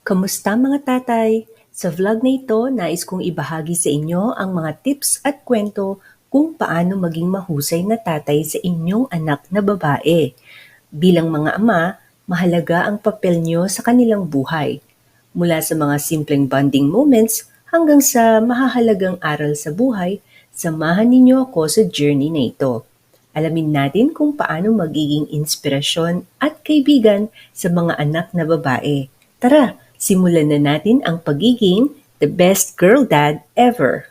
Kamusta mga tatay? Sa vlog na ito, nais kong ibahagi sa inyo ang mga tips at kwento kung paano maging mahusay na tatay sa inyong anak na babae. Bilang mga ama, mahalaga ang papel nyo sa kanilang buhay. Mula sa mga simpleng bonding moments hanggang sa mahahalagang aral sa buhay, samahan ninyo ako sa journey na ito. Alamin natin kung paano magiging inspirasyon at kaibigan sa mga anak na babae. Tara, simulan na natin ang pagiging the best girl dad ever.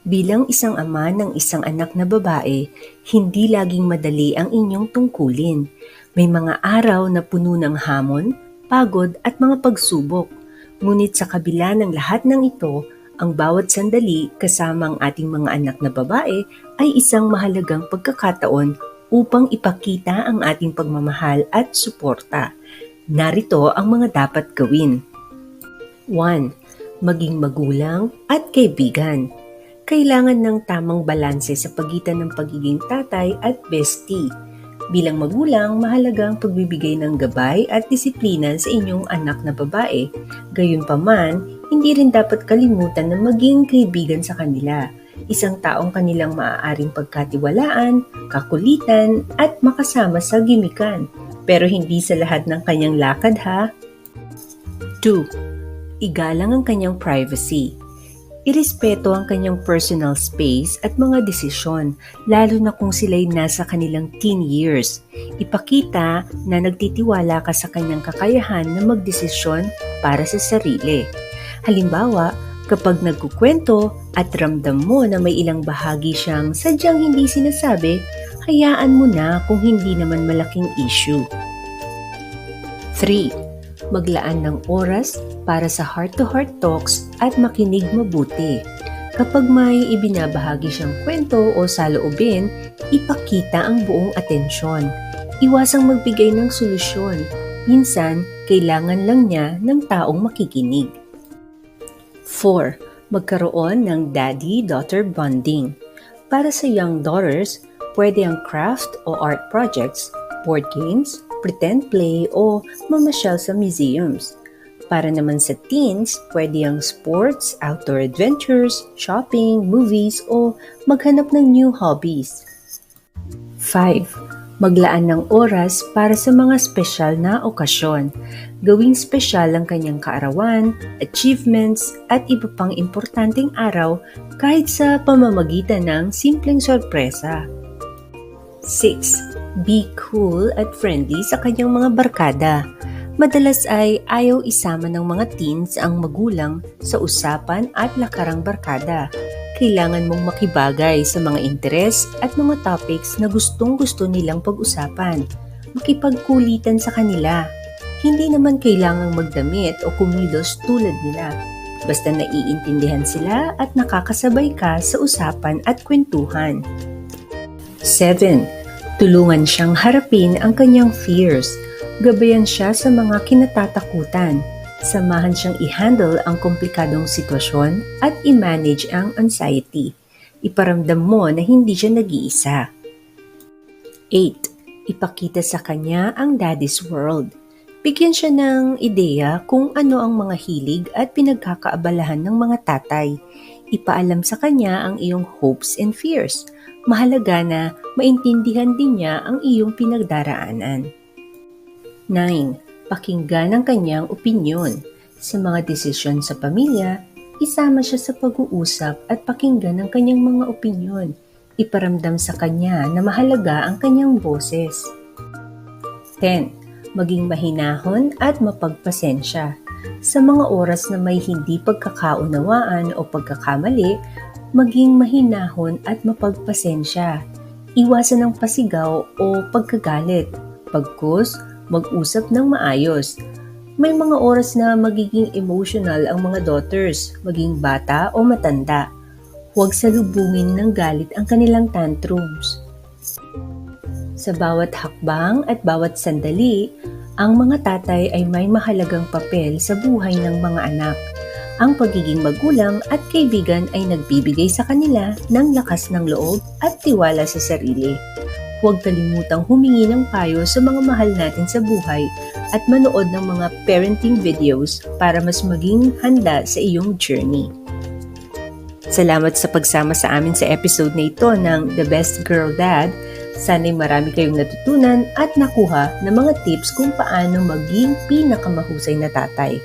Bilang isang ama ng isang anak na babae, hindi laging madali ang inyong tungkulin. May mga araw na puno ng hamon, pagod at mga pagsubok. Ngunit sa kabila ng lahat ng ito, ang bawat sandali kasama ang ating mga anak na babae ay isang mahalagang pagkakataon upang ipakita ang ating pagmamahal at suporta. Narito ang mga dapat gawin. 1. Maging magulang at kaibigan. Kailangan ng tamang balanse sa pagitan ng pagiging tatay at bestie. Bilang magulang, mahalaga ang pagbibigay ng gabay at disiplina sa inyong anak na babae. Gayunpaman, hindi rin dapat kalimutan na maging kaibigan sa kanila. Isang taong kanilang maaaring pagkatiwalaan, kakulitan, at makasama sa gimikan. Pero hindi sa lahat ng kanyang lakad ha. 2. Igalang ang kanyang privacy. Irespeto ang kanyang personal space at mga desisyon, lalo na kung sila'y nasa kanilang teen years. Ipakita na nagtitiwala ka sa kanyang kakayahan na magdesisyon para sa sarili. Halimbawa, kapag nagkukwento at ramdam mo na may ilang bahagi siyang sadyang hindi sinasabi, hayaan mo na kung hindi naman malaking issue. 3. Maglaan ng oras para sa heart-to-heart talks at makinig mabuti. Kapag may ibinabahagi siyang kwento o saloobin, ipakita ang buong atensyon. Iwasang magbigay ng solusyon. Minsan, kailangan lang niya ng taong makikinig. 4. Magkaroon ng daddy-daughter bonding. Para sa young daughters, pwede ang craft o art projects, board games, pretend play o mamasyal sa museums. Para naman sa teens, pwede ang sports, outdoor adventures, shopping, movies o maghanap ng new hobbies. 5. Maglaan ng oras para sa mga espesyal na okasyon. Gawing espesyal ang kanyang kaarawan, achievements at iba pang importanteng araw kahit sa pamamagitan ng simpleng sorpresa. 6. Be cool at friendly sa kanyang mga barkada. Madalas ay ayaw isama ng mga teens ang magulang sa usapan at lakarang barkada. Kailangan mong makibagay sa mga interes at mga topics na gustong-gusto nilang pag-usapan. Makipagkulitan sa kanila. Hindi naman kailangang magdamit o kumilos tulad nila. Basta naiintindihan sila at nakakasabay ka sa usapan at kwentuhan. 7. Tulungan siyang harapin ang kanyang fears. Gabayan siya sa mga kinatatakutan. Samahan siyang i-handle ang komplikadong sitwasyon at i-manage ang anxiety. Iparamdam mo na hindi siya nag-iisa. 8. Ipakita sa kanya ang daddy's world. Bigyan siya ng ideya kung ano ang mga hilig at pinagkakaabalahan ng mga tatay. Ipaalam sa kanya ang iyong hopes and fears. Mahalaga na maintindihan din niya ang iyong pinagdaraanan. 9. Pakinggan ang kanyang opinyon. Sa mga desisyon sa pamilya, isama siya sa pag-uusap at pakinggan ang kanyang mga opinyon. Iparamdam sa kanya na mahalaga ang kanyang boses. 10. Maging mahinahon at mapagpasensya. Sa mga oras na may hindi pagkakaunawaan o pagkakamali, maging mahinahon at mapagpasensya. Iwasan ang pasigaw o pagkagalit. Pagkus, mag-usap ng maayos. May mga oras na magiging emotional ang mga daughters, maging bata o matanda. Huwag salubungin ng galit ang kanilang tantrums. Sa bawat hakbang at bawat sandali, ang mga tatay ay may mahalagang papel sa buhay ng mga anak. Ang pagiging magulang at kaibigan ay nagbibigay sa kanila ng lakas ng loob at tiwala sa sarili. Huwag kalimutang humingi ng payo sa mga mahal natin sa buhay at manood ng mga parenting videos para mas maging handa sa iyong journey. Salamat sa pagsama sa amin sa episode na ito ng The Best Girl Dad. Sana'y marami kayong natutunan at nakuha ng mga tips kung paano maging pinakamahusay na tatay.